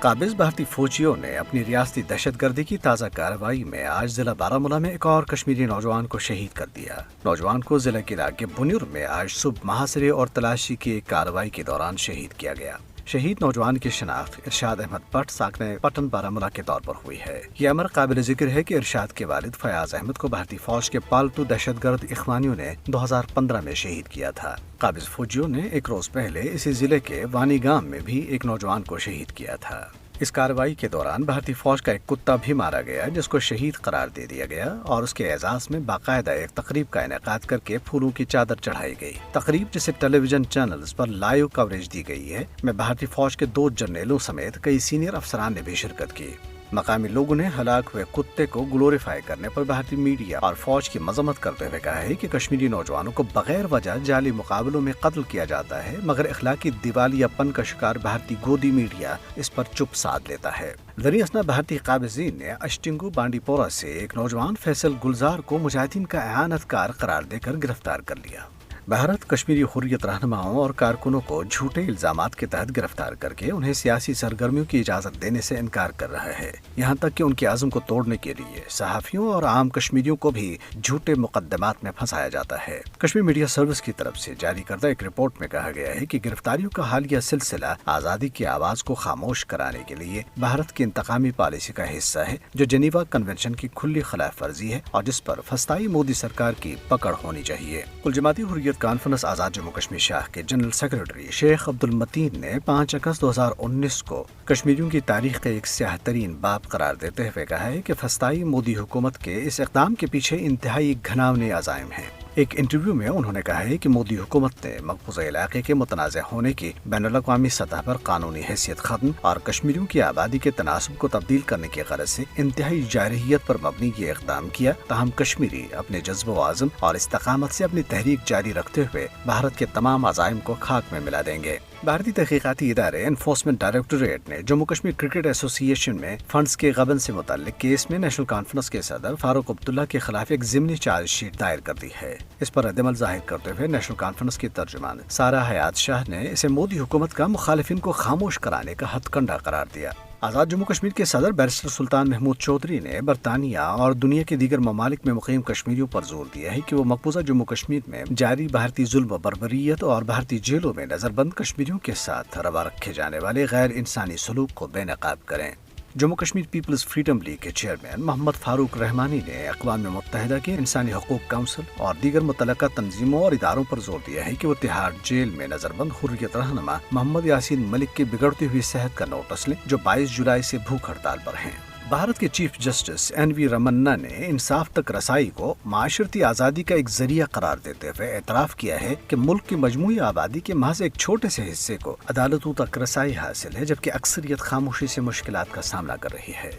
قابض بھارتی فوجیوں نے اپنی ریاستی دہشت گردی کی تازہ کارروائی میں آج ضلع بارامولہ میں ایک اور کشمیری نوجوان کو شہید کر دیا۔ نوجوان کو ضلع کے علاقے بنیور میں آج صبح محاصرے اور تلاشی کی ایک کارروائی کے دوران شہید کیا گیا۔ شہید نوجوان کی شناخت ارشاد احمد بٹ ساکن پٹن بارامولہ کے طور پر ہوئی ہے۔ یہ امر قابل ذکر ہے کہ ارشاد کے والد فیاض احمد کو بھارتی فوج کے پالتو دہشت گرد اخوانیوں نے 2015 میں شہید کیا تھا۔ قابض فوجیوں نے ایک روز پہلے اسی ضلع کے وانی گام میں بھی ایک نوجوان کو شہید کیا تھا۔ اس کارروائی کے دوران بھارتی فوج کا ایک کتا بھی مارا گیا جس کو شہید قرار دے دیا گیا اور اس کے اعزاز میں باقاعدہ ایک تقریب کا انعقاد کر کے پھولوں کی چادر چڑھائی گئی۔ تقریب جسے ٹیلی ویژن چینلز پر لائیو کوریج دی گئی ہے میں بھارتی فوج کے 2 جرنیلوں سمیت کئی سینئر افسران نے بھی شرکت کی۔ مقامی لوگوں نے ہلاک ہوئے کتے کو گلوریفائی کرنے پر بھارتی میڈیا اور فوج کی مذمت کرتے ہوئے کہا ہے کہ کشمیری نوجوانوں کو بغیر وجہ جعلی مقابلوں میں قتل کیا جاتا ہے، مگر اخلاقی دیوالیہ پن کا شکار بھارتی گودی میڈیا اس پر چپ سادھ لیتا ہے۔ ذریعہ اسنا بھارتی قابضین نے اشٹنگو بانڈی پورہ سے ایک نوجوان فیصل گلزار کو مجاہدین کا اعانت کار قرار دے کر گرفتار کر لیا۔ بھارت کشمیری حریت رہنماؤں اور کارکنوں کو جھوٹے الزامات کے تحت گرفتار کر کے انہیں سیاسی سرگرمیوں کی اجازت دینے سے انکار کر رہا ہے، یہاں تک کہ ان کے عزم کو توڑنے کے لیے صحافیوں اور عام کشمیریوں کو بھی جھوٹے مقدمات میں پھنسایا جاتا ہے۔ کشمیر میڈیا سروس کی طرف سے جاری کردہ ایک رپورٹ میں کہا گیا ہے کہ گرفتاریوں کا حالیہ سلسلہ آزادی کی آواز کو خاموش کرانے کے لیے بھارت کی انتقامی پالیسی کا حصہ ہے جو جنیوا کنونشن کی کھلی خلاف ورزی ہے اور جس پر فسطائی مودی سرکار کی پکڑ ہونی چاہیے۔ کل جماعتی حریت کانفرنس آزاد جموں کشمیر شاہ کے جنرل سیکرٹری شیخ عبد المتین نے 5 اگست 2019 کو کشمیریوں کی تاریخ کا ایک سیاہ ترین باب قرار دیتے ہوئے کہا ہے کہ فسطائی مودی حکومت کے اس اقدام کے پیچھے انتہائی گھناونے عزائم ہیں۔ ایک انٹرویو میں انہوں نے کہا ہے کہ مودی حکومت نے مقبوضہ علاقے کے متنازع ہونے کی بین الاقوامی سطح پر قانونی حیثیت ختم اور کشمیریوں کی آبادی کے تناسب کو تبدیل کرنے کی غرض سے انتہائی جارحیت پر مبنی یہ اقدام کیا، تاہم کشمیری اپنے جذب و عزم اور استقامت سے اپنی تحریک جاری رکھتے ہوئے بھارت کے تمام عزائم کو خاک میں ملا دیں گے۔ بھارتی تحقیقاتی ادارے انفورسمنٹ ڈائریکٹوریٹ نے جموں کشمیر کرکٹ ایسوسی ایشن میں فنڈز کے غبن سے متعلق کیس میں نیشنل کانفرنس کے صدر فاروق عبداللہ کے خلاف ایک ضمنی چارج شیٹ دائر کر دی ہے۔ اس پر ردعمل ظاہر کرتے ہوئے نیشنل کانفرنس کی ترجمان سارہ حیات شاہ نے اسے مودی حکومت کا مخالفین کو خاموش کرانے کا ہتھ کنڈا قرار دیا۔ آزاد جموں کشمیر کے صدر بیرسٹر سلطان محمود چودھری نے برطانیہ اور دنیا کے دیگر ممالک میں مقیم کشمیریوں پر زور دیا ہے کہ وہ مقبوضہ جموں کشمیر میں جاری بھارتی ظلم و بربریت اور بھارتی جیلوں میں نظر بند کشمیریوں کے ساتھ روا رکھے جانے والے غیر انسانی سلوک کو بے نقاب کریں۔ Jammu Kashmir peoples freedom league کے چیئرمین محمد فاروق رحمانی نے اقوام متحدہ کے انسانی حقوق کونسل اور دیگر متعلقہ تنظیموں اور اداروں پر زور دیا ہے کہ وہ تہاڑ جیل میں نظر بند حریت رہنما محمد یاسین ملک کی بگڑتی ہوئی صحت کا نوٹس لیں، جو 22 جولائی سے بھوک ہڑتال پر ہیں۔ بھارت کے چیف جسٹس این وی رمنا نے انصاف تک رسائی کو معاشرتی آزادی کا ایک ذریعہ قرار دیتے ہوئے اعتراف کیا ہے کہ ملک کی مجموعی آبادی کے محض ایک چھوٹے سے حصے کو عدالتوں تک رسائی حاصل ہے، جبکہ اکثریت خاموشی سے مشکلات کا سامنا کر رہی ہے۔